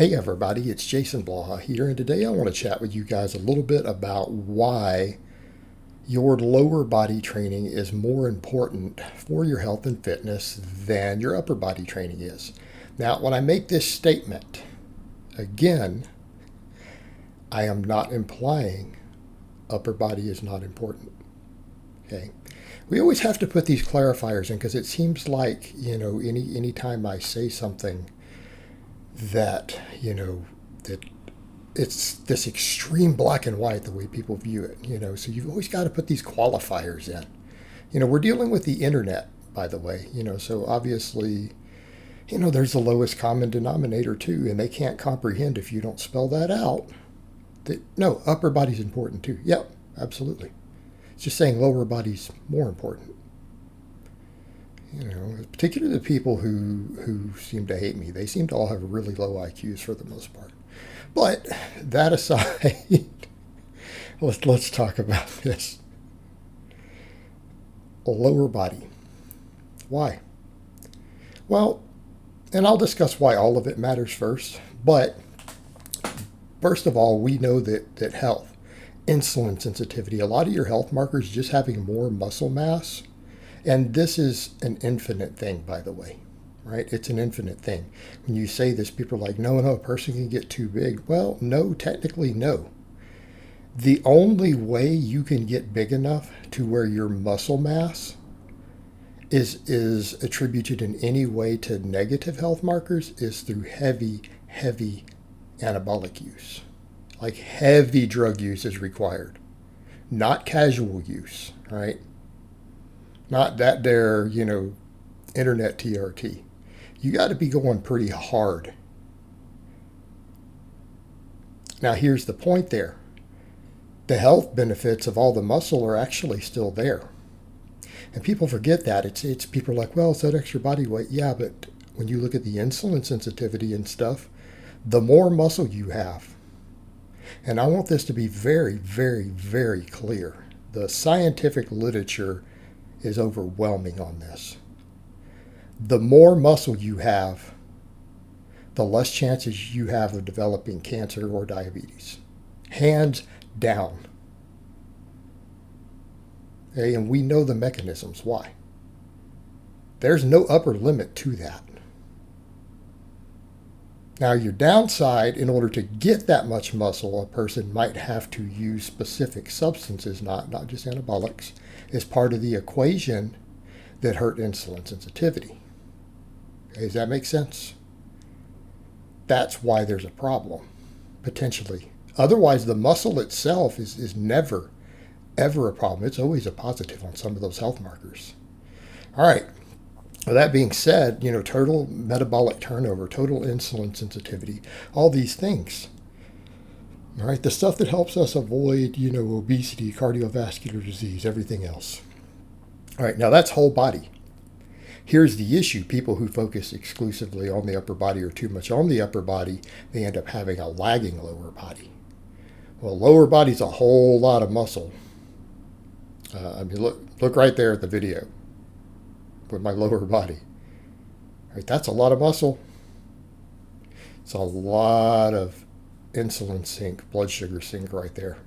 Hey everybody, it's Jason Blaha here, and today I want to chat with you guys a little bit about why your lower body training is more important for your health and fitness than your upper body training is. Now, when I make this statement, again, I am not implying upper body is not important. Okay? We always have to put these clarifiers in because it seems like, any time I say something that, that it's this extreme black and white the way people view it, so you've always got to put these qualifiers in. We're dealing with the internet, by the way, so obviously, there's the lowest common denominator too, and they can't comprehend if you don't spell that out. That, no, upper body's important too. Yep, absolutely. It's just saying lower body's more important. Particularly the people who seem to hate me. They seem to all have really low IQs for the most part. But that aside, let's talk about this. Lower body. Why? Well, and I'll discuss why all of it matters first. But first of all, we know that health, insulin sensitivity, a lot of your health markers just having more muscle mass. And this is an infinite thing, by the way, right? It's an infinite thing. When you say this, people are like, no, a person can get too big. Well, no, technically, no. The only way you can get big enough to where your muscle mass is attributed in any way to negative health markers is through heavy anabolic use. Like heavy drug use is required, not casual use, right? Not that there, internet TRT. You got to be going pretty hard. Now, here's the point there. The health benefits of all the muscle are actually still there. And people forget that. It's people are like, well, it's that extra body weight. Yeah, but when you look at the insulin sensitivity and stuff, the more muscle you have, and I want this to be very, very clear. The scientific literature is overwhelming on this. The more muscle you have, the less chances you have of developing cancer or diabetes. Hands down. Okay, and we know the mechanisms why. There's no upper limit to that. Now, your downside, in order to get that much muscle, a person might have to use specific substances, not just anabolics, as part of the equation that hurt insulin sensitivity. Okay, does that make sense? That's why there's a problem, potentially. Otherwise, the muscle itself is never, ever a problem. It's always a positive on some of those health markers. All right. With that being said, total metabolic turnover, total insulin sensitivity, all these things. All right, the stuff that helps us avoid, obesity, cardiovascular disease, everything else. All right, now that's whole body. Here's the issue. People who focus exclusively on the upper body or too much on the upper body, they end up having a lagging lower body. Well, lower body's a whole lot of muscle. Look right there at the video with my lower body. All right, that's a lot of muscle. It's a lot of insulin sink, blood sugar sink right there.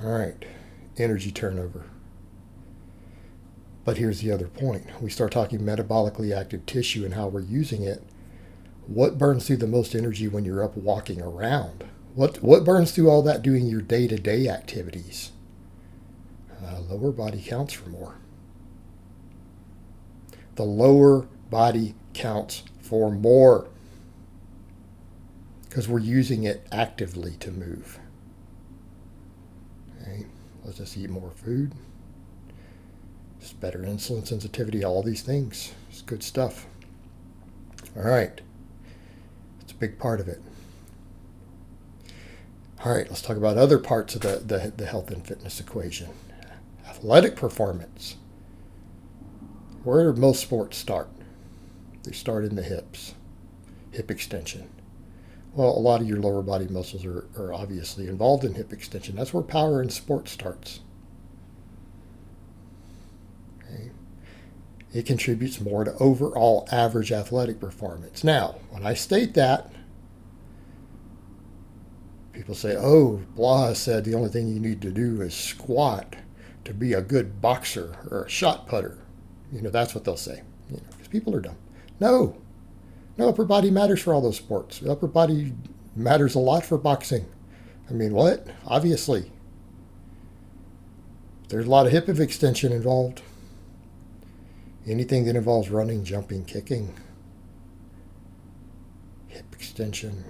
All right, energy turnover. But here's the other point. We start talking metabolically active tissue and how we're using it. What burns through the most energy when you're up walking around? What burns through all that doing your day-to-day activities? Lower body counts for more. The lower body counts for more because we're using it actively to move. Okay, let's just eat more food. Just better insulin sensitivity, all these things. It's good stuff. All right. It's a big part of it. All right, let's talk about other parts of the health and fitness equation. Athletic performance. Where do most sports start? They start in the hips, hip extension. Well, a lot of your lower body muscles are obviously involved in hip extension. That's where power in sports starts. Okay. it contributes more to overall average athletic performance. Now, when I state that, people say, oh, Blaha said the only thing you need to do is squat to be a good boxer or a shot putter. That's what they'll say, because people are dumb. No, upper body matters for all those sports. Upper body matters a lot for boxing. I mean, what? Obviously. There's a lot of hip extension involved. Anything that involves running, jumping, kicking, hip extension,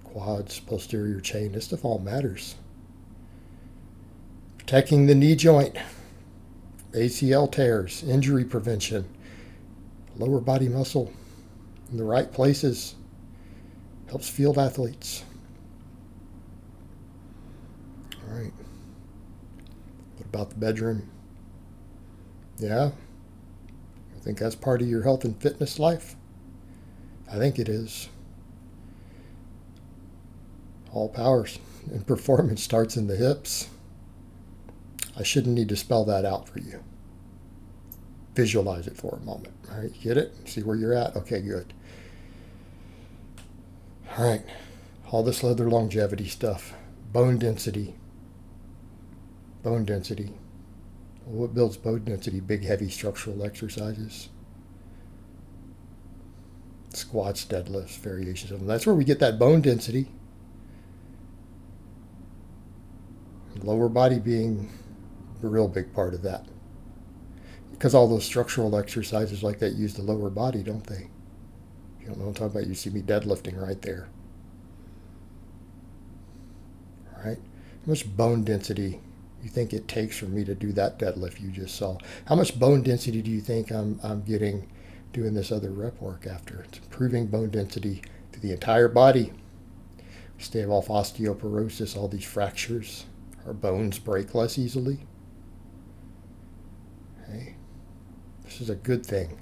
quads, posterior chain, this stuff all matters. Protecting the knee joint, ACL tears, injury prevention, lower body muscle in the right places, helps field athletes. All right. What about the bedroom? Yeah? I think that's part of your health and fitness life. I think it is. All powers and performance starts in the hips. I shouldn't need to spell that out for you. Visualize it for a moment. All right, get it? See where you're at? Okay, good. All right, all this leather longevity stuff. Bone density. Bone density. What builds bone density? Big, heavy structural exercises. Squats, deadlifts, variations of them. That's where we get that bone density. Lower body being a real big part of that. Because all those structural exercises like that use the lower body, don't they? If you don't know what I'm talking about, you see me deadlifting right there. All right? How much bone density you think it takes for me to do that deadlift you just saw? How much bone density do you think I'm getting doing this other rep work after? It's improving bone density to the entire body. We stave off osteoporosis, all these fractures. Our bones break less easily. Okay. This is a good thing.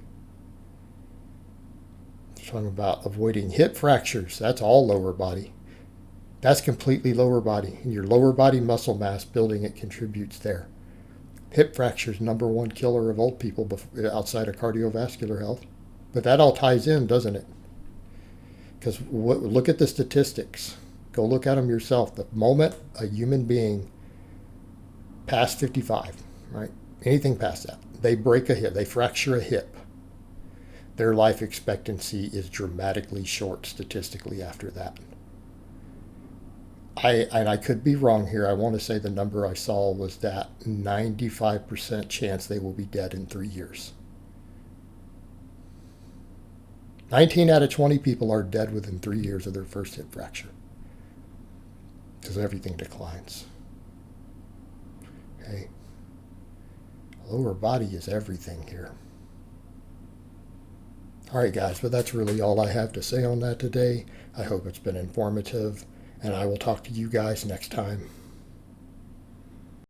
Talking about avoiding hip fractures. That's all lower body. That's completely lower body. And your lower body muscle mass building it contributes there. Hip fractures, number one killer of old people outside of cardiovascular health. But that all ties in, doesn't it? Because look at the statistics. Go look at them yourself. The moment a human being past 55, right? Anything past that, they break a hip, they fracture a hip. Their life expectancy is dramatically short statistically after that. I could be wrong here. I want to say the number I saw was that 95% chance they will be dead in 3 years. 19 out of 20 people are dead within 3 years of their first hip fracture. Because everything declines. Okay. Lower body is everything here. All right, guys, but that's really all I have to say on that today. I hope it's been informative, and I will talk to you guys next time.